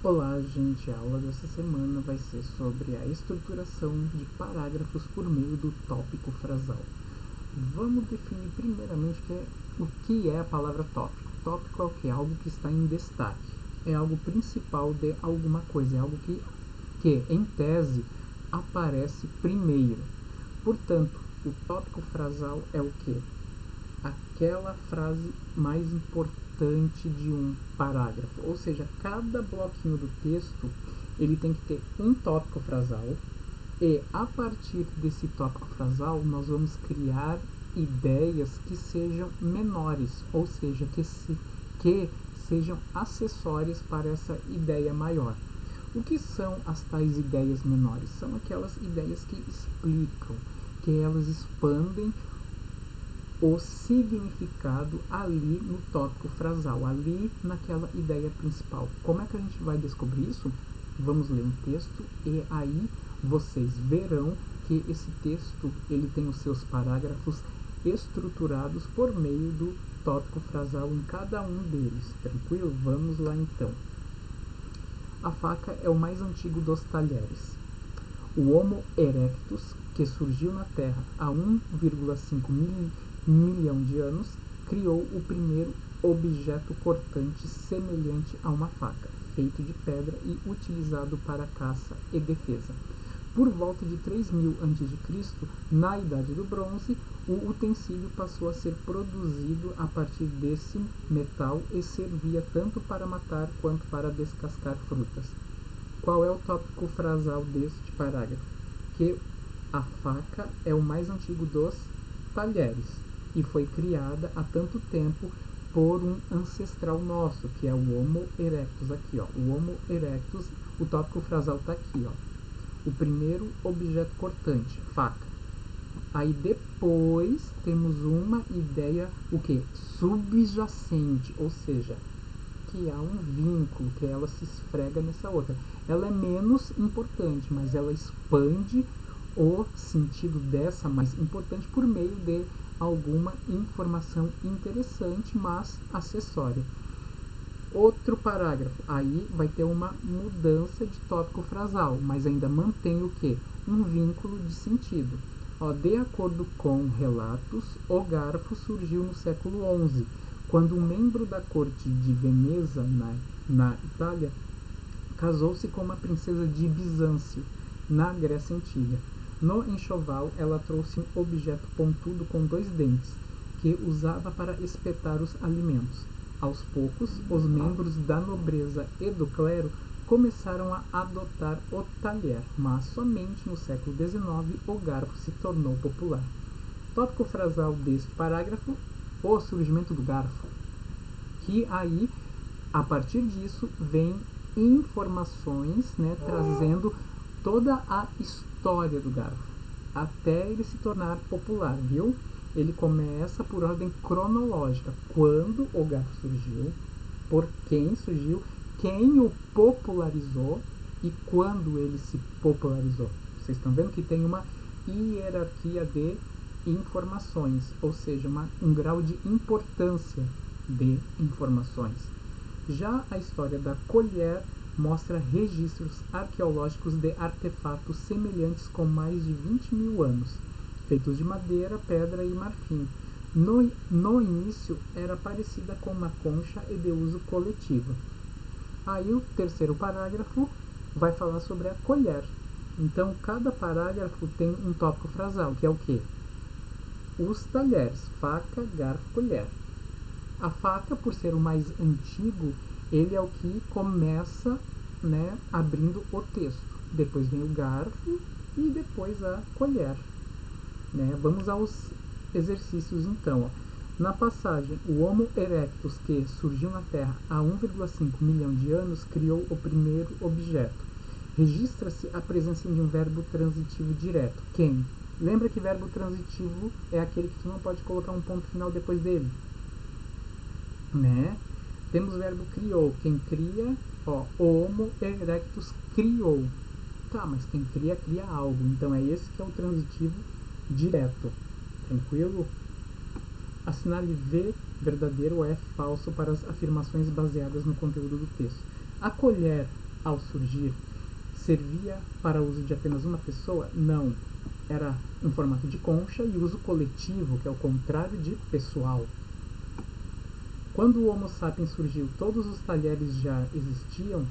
Olá, gente! A aula dessa semana vai ser sobre a estruturação de parágrafos por meio do tópico frasal. Vamos definir primeiramente o que é a palavra tópico. Tópico é o que? Algo que está em destaque. É algo principal de alguma coisa. É algo que em tese, aparece primeiro. Portanto, o tópico frasal é o que? Aquela frase mais importante de um parágrafo, ou seja, cada bloquinho do texto ele tem que ter um tópico frasal e a partir desse tópico frasal nós vamos criar ideias que sejam menores, ou seja, que sejam acessórias para essa ideia maior. O que são as tais ideias menores? São aquelas ideias que explicam, que elas expandem o significado ali no tópico frasal, ali naquela ideia principal. Como é que a gente vai descobrir isso? Vamos ler um texto e aí vocês verão que esse texto ele tem os seus parágrafos estruturados por meio do tópico frasal em cada um deles. Tranquilo? Vamos lá então. A faca é o mais antigo dos talheres. O Homo erectus, que surgiu na Terra há 1,5 milhão de anos, criou o primeiro objeto cortante semelhante a uma faca, feito de pedra e utilizado para caça e defesa. Por volta de 3000 a.C., na Idade do Bronze, o utensílio passou a ser produzido a partir desse metal e servia tanto para matar quanto para descascar frutas. Qual é o tópico frasal deste parágrafo? Que a faca é o mais antigo dos talheres e foi criada há tanto tempo por um ancestral nosso, que é o Homo erectus aqui, ó. O Homo erectus, o tópico frasal está aqui, ó. O primeiro objeto cortante, faca. Aí depois temos uma ideia, o que? Subjacente, ou seja, que há um vínculo, que ela se esfrega nessa outra. Ela é menos importante, mas ela expande o sentido dessa mais importante por meio de alguma informação interessante, mas acessória. Outro parágrafo, aí vai ter uma mudança de tópico frasal, mas ainda mantém o que? Um vínculo de sentido. Ó, de acordo com relatos, o garfo surgiu no século XI, quando um membro da corte de Veneza, na Itália, casou-se com uma princesa de Bizâncio, na Grécia Antiga. No enxoval, ela trouxe um objeto pontudo com 2 dentes, que usava para espetar os alimentos. Aos poucos, os membros da nobreza e do clero começaram a adotar o talher, mas somente no século XIX o garfo se tornou popular. Tópico frasal deste parágrafo: o surgimento do garfo. Que aí, a partir disso, vem informações, né, trazendo toda a história do garfo, até ele se tornar popular, viu? Ele começa por ordem cronológica, quando o garfo surgiu, por quem surgiu, quem o popularizou e quando ele se popularizou. Vocês estão vendo que tem uma hierarquia de informações, ou seja, um grau de importância de informações. Já a história da colher mostra registros arqueológicos de artefatos semelhantes com mais de 20 mil anos, feitos de madeira, pedra e marfim. No início era parecida com uma concha e de uso coletivo. Aí o terceiro parágrafo vai falar sobre a colher. Então cada parágrafo tem um tópico frasal, que é o quê? Os talheres, faca, garfo, colher. A faca, por ser o mais antigo, ele é o que começa, né, abrindo o texto. Depois vem o garfo e depois a colher. Né? Vamos aos exercícios então. Ó. Na passagem, o Homo erectus, que surgiu na Terra há 1,5 milhão de anos, criou o primeiro objeto. Registra-se a presença de um verbo transitivo direto. Quem? Lembra que verbo transitivo é aquele que tu não pode colocar um ponto final depois dele. Né? Temos o verbo criou. Quem cria, ó, o Homo erectus criou. Tá, mas quem cria, cria algo. Então é esse que é o transitivo direto. Tranquilo? Assinale V verdadeiro ou F falso para as afirmações baseadas no conteúdo do texto. A colher ao surgir, servia para uso de apenas uma pessoa? Não. Era em formato de concha e uso coletivo, que é o contrário de pessoal. Quando o Homo sapiens surgiu, todos os talheres já existiam?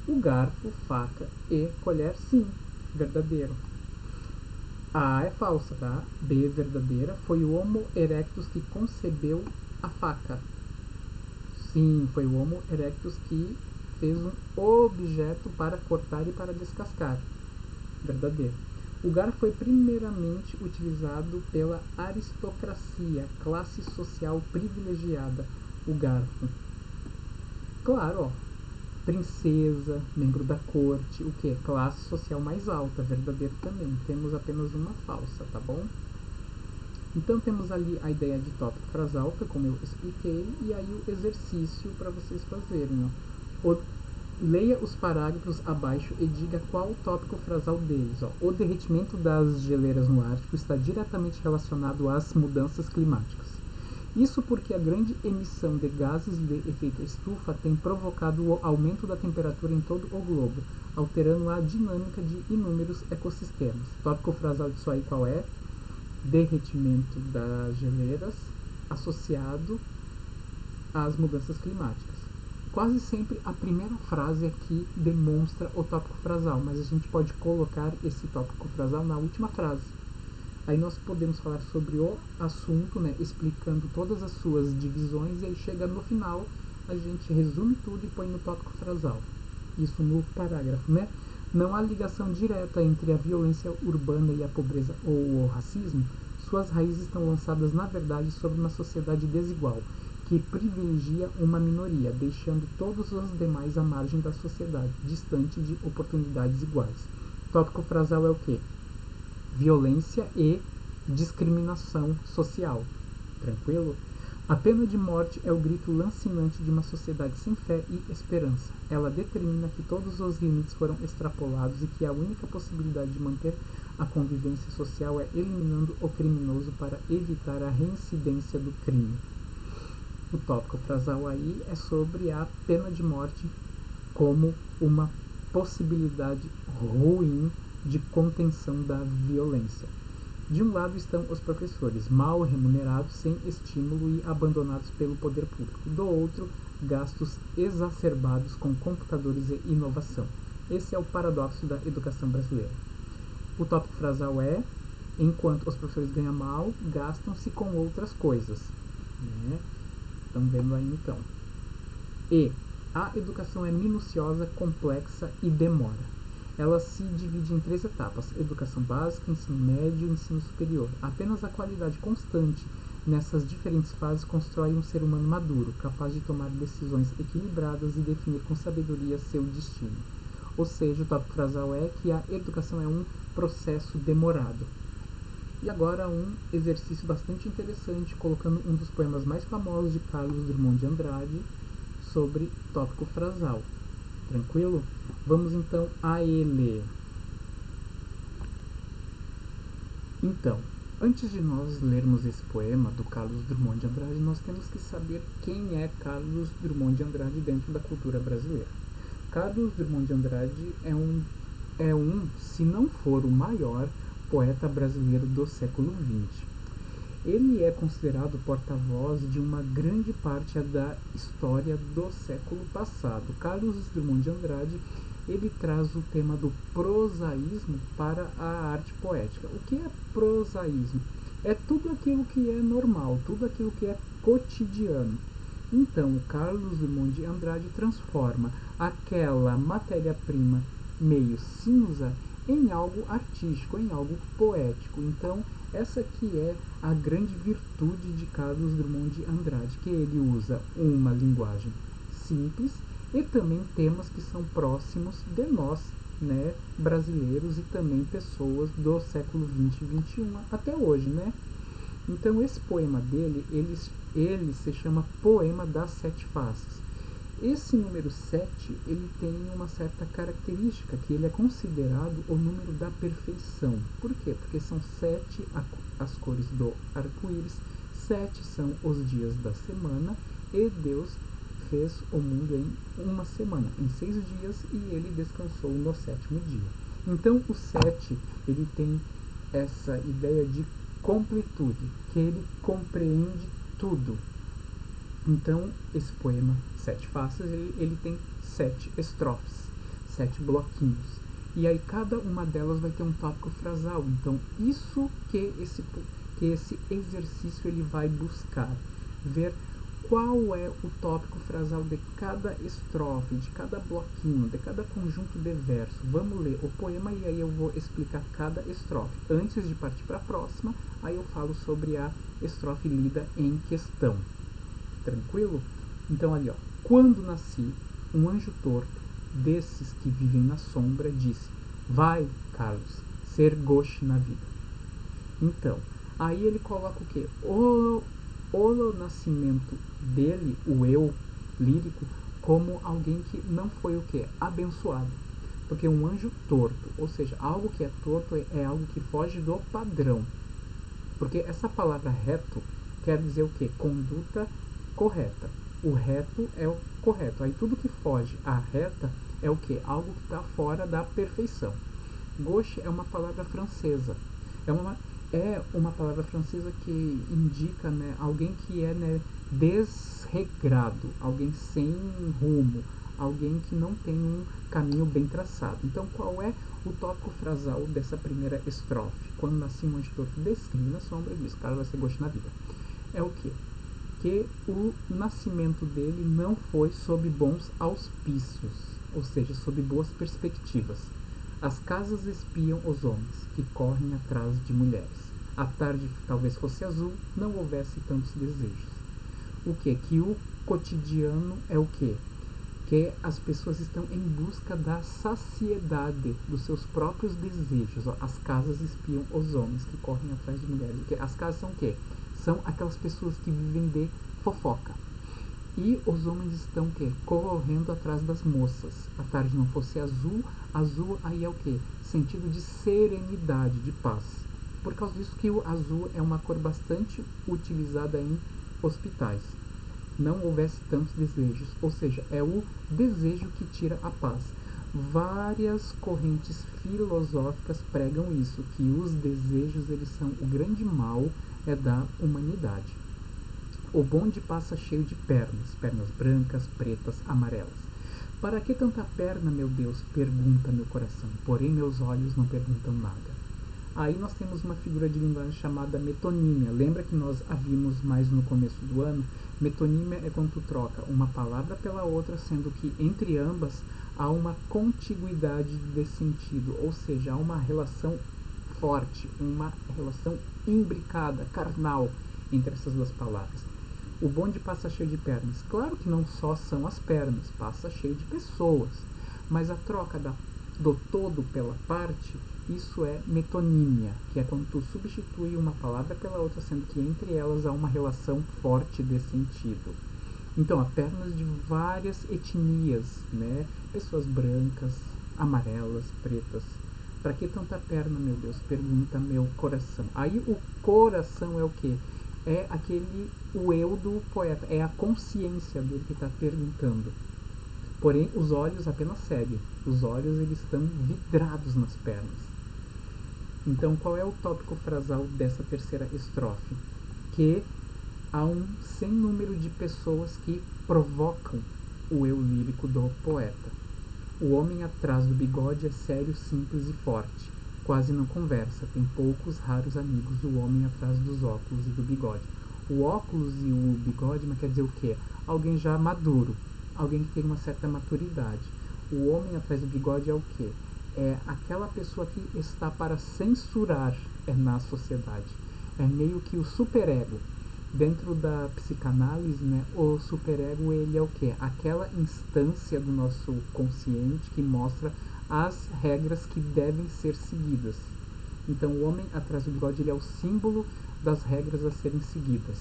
O garfo, faca e colher, sim, verdadeiro. A é falsa, tá? B verdadeira. Foi o Homo erectus que concebeu a faca. Sim, foi o Homo erectus que fez um objeto para cortar e para descascar. Verdadeiro. O garfo foi primeiramente utilizado pela aristocracia, classe social privilegiada. O garfo. Claro, ó. Princesa, membro da corte, o que? Classe social mais alta, verdadeiro também. Temos apenas uma falsa, tá bom? Então temos ali a ideia de tópico frasal, como eu expliquei, e aí o exercício para vocês fazerem. Ó. Leia os parágrafos abaixo e diga qual o tópico frasal deles. Ó. O derretimento das geleiras no Ártico está diretamente relacionado às mudanças climáticas. Isso porque a grande emissão de gases de efeito estufa tem provocado o aumento da temperatura em todo o globo, alterando a dinâmica de inúmeros ecossistemas. Tópico frasal disso aí qual é? Derretimento das geleiras associado às mudanças climáticas. Quase sempre a primeira frase aqui demonstra o tópico frasal, mas a gente pode colocar esse tópico frasal na última frase. Aí nós podemos falar sobre o assunto, né, explicando todas as suas divisões, e aí chega no final, a gente resume tudo e põe no tópico frasal. Isso no parágrafo, né? Não há ligação direta entre a violência urbana e a pobreza ou o racismo. Suas raízes estão lançadas, na verdade, sobre uma sociedade desigual, que privilegia uma minoria, deixando todos os demais à margem da sociedade, distante de oportunidades iguais. Tópico frasal é o quê? Violência e discriminação social. Tranquilo? A pena de morte é o grito lancinante de uma sociedade sem fé e esperança. Ela determina que todos os limites foram extrapolados e que a única possibilidade de manter a convivência social é eliminando o criminoso para evitar a reincidência do crime. O tópico frasal aí é sobre a pena de morte como uma possibilidade ruim de contenção da violência. De um lado estão os professores, mal remunerados, sem estímulo e abandonados pelo poder público. Do outro, gastos exacerbados com computadores e inovação. Esse é o paradoxo da educação brasileira. O tópico frasal é: enquanto os professores ganham mal, gastam-se com outras coisas. Né? Estão vendo aí então. E a educação é minuciosa, complexa e demora. Ela se divide em 3 etapas: educação básica, ensino médio e ensino superior. Apenas a qualidade constante nessas diferentes fases constrói um ser humano maduro, capaz de tomar decisões equilibradas e definir com sabedoria seu destino. Ou seja, o tópico frasal é que a educação é um processo demorado. E agora um exercício bastante interessante, colocando um dos poemas mais famosos de Carlos Drummond de Andrade sobre tópico frasal. Tranquilo? Vamos então a ele. Então, antes de nós lermos esse poema do Carlos Drummond de Andrade, nós temos que saber quem é Carlos Drummond de Andrade dentro da cultura brasileira. Carlos Drummond de Andrade é um, se não for o maior poeta brasileiro do século XX. Ele é considerado porta-voz de uma grande parte da história do século passado. Carlos Drummond de Andrade, ele traz o tema do prosaísmo para a arte poética. O que é prosaísmo? É tudo aquilo que é normal, tudo aquilo que é cotidiano. Então, o Carlos Drummond de Andrade transforma aquela matéria-prima meio cinza em algo artístico, em algo poético. Então, essa aqui é a grande virtude de Carlos Drummond de Andrade, que ele usa uma linguagem simples e também temas que são próximos de nós, né, brasileiros e também pessoas do século 20 e 21 até hoje, né? Então esse poema dele, ele se chama Poema das Sete Faces. Esse número 7, ele tem uma certa característica, que ele é considerado o número da perfeição. Por quê? Porque são 7 as cores do arco-íris, 7 são os dias da semana, e Deus fez o mundo em uma semana, em 6 dias, e ele descansou no 7º dia. Então o 7, ele tem essa ideia de completude, que ele compreende tudo. Então esse poema, 7 faces, ele tem 7 estrofes, 7 bloquinhos. E aí cada uma delas vai ter um tópico frasal. Então isso que esse exercício ele vai buscar, ver qual é o tópico frasal de cada estrofe, de cada bloquinho, de cada conjunto de verso. Vamos ler o poema e aí eu vou explicar cada estrofe. Antes de partir para a próxima, aí eu falo sobre a estrofe lida em questão. Tranquilo? Então ali, ó. Quando nasci, um anjo torto, desses que vivem na sombra, disse: vai, Carlos, ser gauche na vida. Então, aí ele coloca o quê? O nascimento dele, o eu lírico, como alguém que não foi o quê? Abençoado. Porque um anjo torto, ou seja, algo que é torto é algo que foge do padrão. Porque essa palavra reto quer dizer o quê? Conduta correta. O reto é o correto. Aí tudo que foge à reta é o quê? Algo que está fora da perfeição. Gauche é uma palavra francesa. É uma palavra francesa que indica, né, alguém que é, né, desregrado, alguém sem rumo, alguém que não tem um caminho bem traçado. Então, qual é o tópico frasal dessa primeira estrofe? Quando nasci um anjo torto, descreve na sombra e diz: cara, vai ser gauche na vida. É o quê? Que o nascimento dele não foi sob bons auspícios, ou seja, sob boas perspectivas. As casas espiam os homens que correm atrás de mulheres. A tarde talvez fosse azul, não houvesse tantos desejos. O que? Que o cotidiano é o quê? Que as pessoas estão em busca da saciedade dos seus próprios desejos. As casas espiam os homens que correm atrás de mulheres. As casas são o quê? São aquelas pessoas que vivem de fofoca. E os homens estão o quê? Correndo atrás das moças. A tarde não fosse azul, azul aí é o quê? Sentido de serenidade, de paz. Por causa disso que o azul é uma cor bastante utilizada em hospitais. Não houvesse tantos desejos, ou seja, é o desejo que tira a paz. Várias correntes filosóficas pregam isso, que os desejos eles são o grande mal da humanidade. O bonde passa cheio de pernas, pernas brancas, pretas, amarelas. Para que tanta perna, meu Deus? Pergunta meu coração, porém meus olhos não perguntam nada. Aí nós temos uma figura de linguagem chamada metonímia. Lembra que nós a vimos mais no começo do ano? Metonímia é quando tu troca uma palavra pela outra, sendo que entre ambas há uma contiguidade de sentido, ou seja, há uma relação forte, uma relação imbricada, carnal, entre essas duas palavras. O bonde passa cheio de pernas. Claro que não só são as pernas, passa cheio de pessoas, mas a troca do todo pela parte, isso é metonímia, que é quando tu substitui uma palavra pela outra, sendo que entre elas há uma relação forte de sentido. Então, há pernas de várias etnias, né? Pessoas brancas, amarelas, pretas. Para que tanta perna, meu Deus? Pergunta meu coração. Aí o coração é o quê? É o eu do poeta, é a consciência dele que está perguntando. Porém, os olhos apenas seguem. Os olhos eles estão vidrados nas pernas. Então, qual é o tópico frasal dessa terceira estrofe? Que há um sem número de pessoas que provocam o eu lírico do poeta. O homem atrás do bigode é sério, simples e forte. Quase não conversa, tem poucos raros amigos. O homem atrás dos óculos e do bigode. O óculos e o bigode, mas quer dizer o quê? Alguém já maduro, alguém que tem uma certa maturidade. O homem atrás do bigode é o quê? É aquela pessoa que está para censurar na sociedade. É meio que o superego. Dentro da psicanálise, né, o superego ele é o quê? Aquela instância do nosso consciente que mostra as regras que devem ser seguidas. Então, o homem atrás do bigode ele é o símbolo das regras a serem seguidas.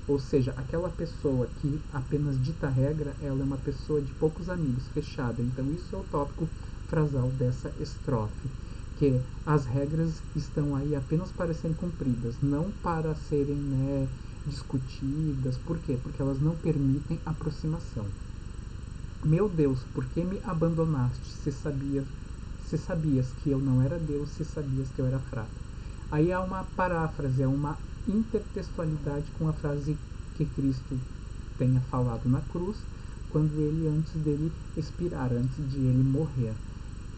Ou seja, aquela pessoa que apenas dita a regra, ela é uma pessoa de poucos amigos, fechada. Então, isso é o tópico frasal dessa estrofe, que as regras estão aí apenas para serem cumpridas, não para serem, né, discutidas. Por quê? Porque elas não permitem aproximação. Meu Deus, por que me abandonaste se sabias que eu não era Deus, se sabias que eu era fraco? Aí há uma paráfrase, é uma intertextualidade com a frase que Cristo tenha falado na cruz, quando ele, antes dele expirar, antes de ele morrer.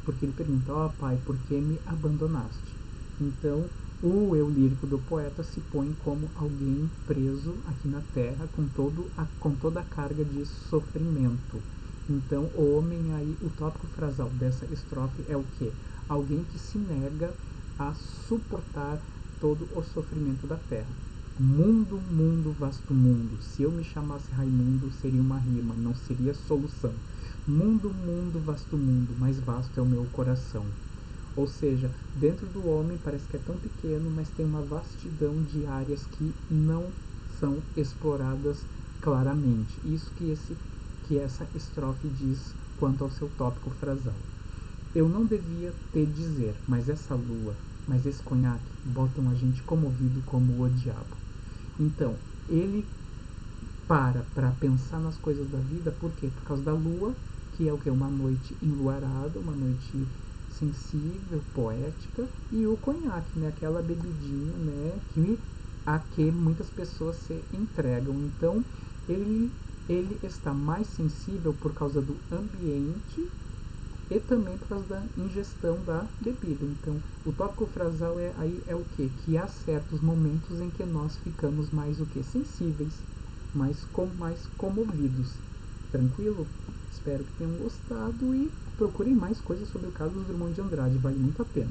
Porque ele pergunta, ó Pai, por que me abandonaste? Então, o eu lírico do poeta se põe como alguém preso aqui na terra com toda a carga de sofrimento. Então, o homem aí, o tópico frasal dessa estrofe é o quê? Alguém que se nega a suportar todo o sofrimento da terra. Mundo, mundo, vasto mundo. Se eu me chamasse Raimundo, seria uma rima, não seria solução. Mundo, mundo, vasto mundo, mais vasto é o meu coração. Ou seja, dentro do homem parece que é tão pequeno, mas tem uma vastidão de áreas que não são exploradas claramente. Isso que essa estrofe diz quanto ao seu tópico frasal. Eu não devia te dizer, mas essa lua, mas esse conhaque botam a gente comovido como o diabo. Então, ele para pensar nas coisas da vida, por quê? Por causa da lua, que é o que? Uma noite enluarada, uma noite sensível, poética, e o conhaque, né? Aquela bebidinha, né? A que muitas pessoas se entregam. Então, ele está mais sensível por causa do ambiente e também por causa da ingestão da bebida. Então, o tópico frasal é o quê? Que há certos momentos em que nós ficamos mais o quê? Sensíveis, mais comovidos. Tranquilo? Espero que tenham gostado e procurem mais coisas sobre o Carlos Drummond de Andrade, vale muito a pena.